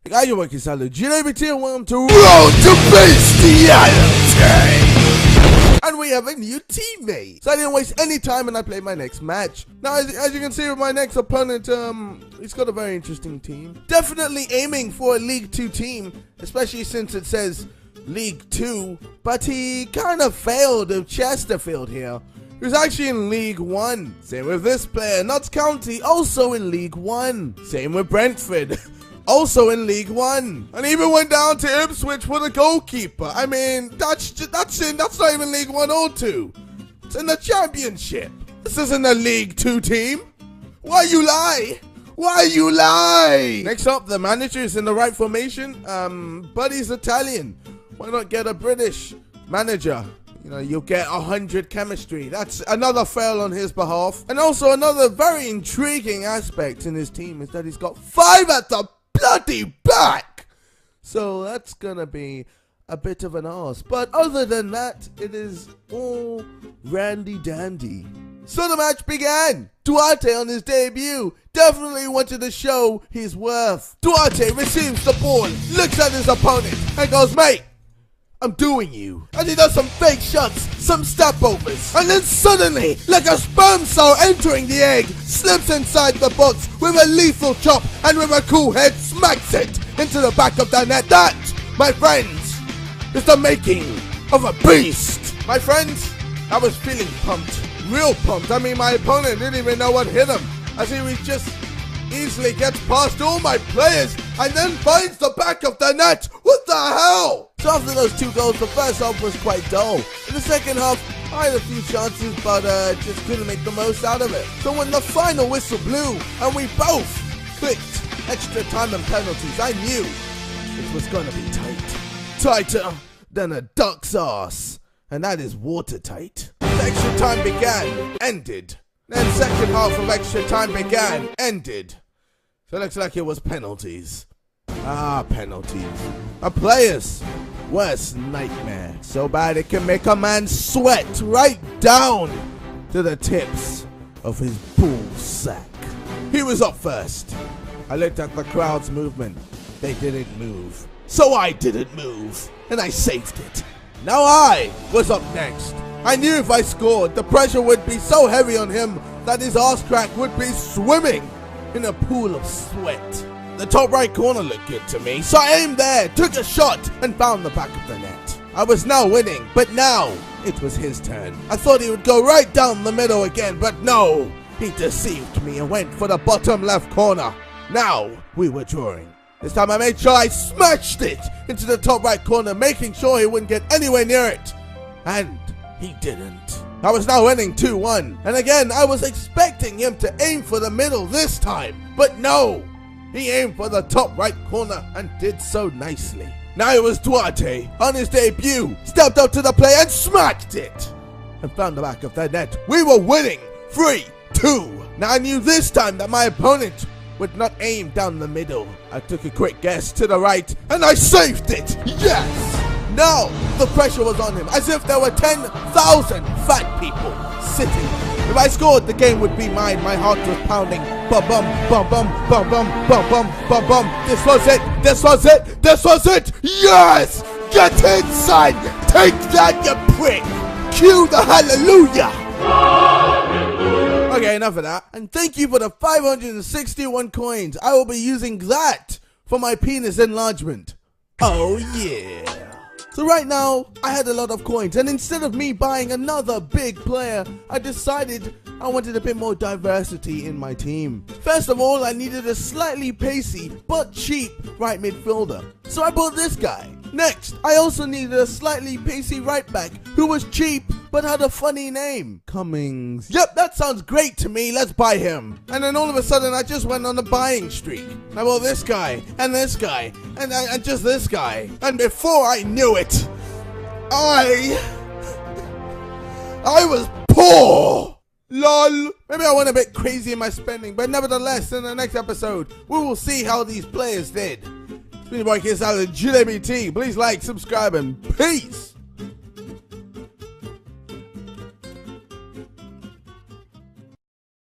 Guys, you're working salad. BEASTiality and welcome to Road to BEASTiality. And we have a new teammate. So I didn't waste any time and I played my next match. Now, as you can see with my next opponent, he's got a very interesting team. Definitely aiming for a League 2 team, especially since it says League 2. But he kind of failed with Chesterfield here. He was actually in League 1. Same with this player, Notts County, also in League 1. Same with Brentford. Also in League 1. And even went down to Ipswich for the goalkeeper. I mean, that's not even League 1 or 2. It's in the Championship. This isn't a League 2 team. Why you lie? Why you lie? Next up, the manager is in the right formation. But he's Italian. Why not get a British manager? You know, you'll get 100 chemistry. That's another fail on his behalf. And also another very intriguing aspect in his team is that he's got 5 at the bloody back. So that's gonna be a bit of an arse. But other than that, it is all randy dandy. So the match began. Duarte on his debut definitely wanted to show his worth. Duarte receives the ball, looks at his opponent and goes, "Mate, I'm doing you." And he does some fake shots, some step overs, and then suddenly, like a sperm cell entering the egg, slips inside the box with a lethal chop and with a cool head smacks it into the back of the net. That, my friends, is the making of a beast. My friends, I was feeling pumped, real pumped. I mean, my opponent didn't even know what hit him, as he was just easily gets past all my players and then finds the back of the net. What the hell? So after those 2 goals, the first half was quite dull. In the second half, I had a few chances, but just couldn't make the most out of it. So when the final whistle blew and we both clicked extra time and penalties, I knew it was gonna be tight. Tighter than a duck's ass. And that is watertight. The extra time began, ended. Then second half of extra time began, ended. So it looks like it was penalties. Penalties. A player's worst nightmare. So bad it can make a man sweat right down to the tips of his ball sack. He was up first. I looked at the crowd's movement. They didn't move. So I didn't move. And I saved it. Now I was up next. I knew if I scored, the pressure would be so heavy on him that his arse crack would be swimming in a pool of sweat. The top right corner looked good to me, so I aimed there, took a shot, and found the back of the net. I was now winning, but now it was his turn. I thought he would go right down the middle again, but no, he deceived me and went for the bottom left corner. Now we were drawing. This time I made sure I smashed it into the top right corner, making sure he wouldn't get anywhere near it. And he didn't. I was now winning 2-1. And again, I was expecting him to aim for the middle this time. But no, he aimed for the top right corner and did so nicely. Now it was Duarte on his debut, stepped up to the play and smacked it. And found the back of the net. We were winning 3-2. Now I knew this time that my opponent would not aim down the middle. I took a quick guess to the right and I saved it. Yes! Now the pressure was on him as if there were 10,000 fat people sitting. If I scored, the game would be mine. My heart was pounding. Bum bum bum bum bum bum bum bum bum bum. This was it. This was it. This was it. Yes! Get inside. Take that, you prick. Cue the hallelujah. Okay, enough of that. And thank you for the 561 coins. I will be using that for my penis enlargement. Oh yeah. So right now, I had a lot of coins, and instead of me buying another big player, I decided I wanted a bit more diversity in my team. First of all, I needed a slightly pacey but cheap right midfielder, so I bought this guy. Next, I also needed a slightly pacey right back who was cheap but had a funny name. Cummings. Yep, that sounds great to me. Let's buy him. And then all of a sudden, I just went on a buying streak. I bought this guy, and this guy, and just this guy. And before I knew it, I was poor. LOL. Maybe I went a bit crazy in my spending, but nevertheless, in the next episode, we will see how these players did. It's been your boy BEASTiality. Please like, subscribe, and peace.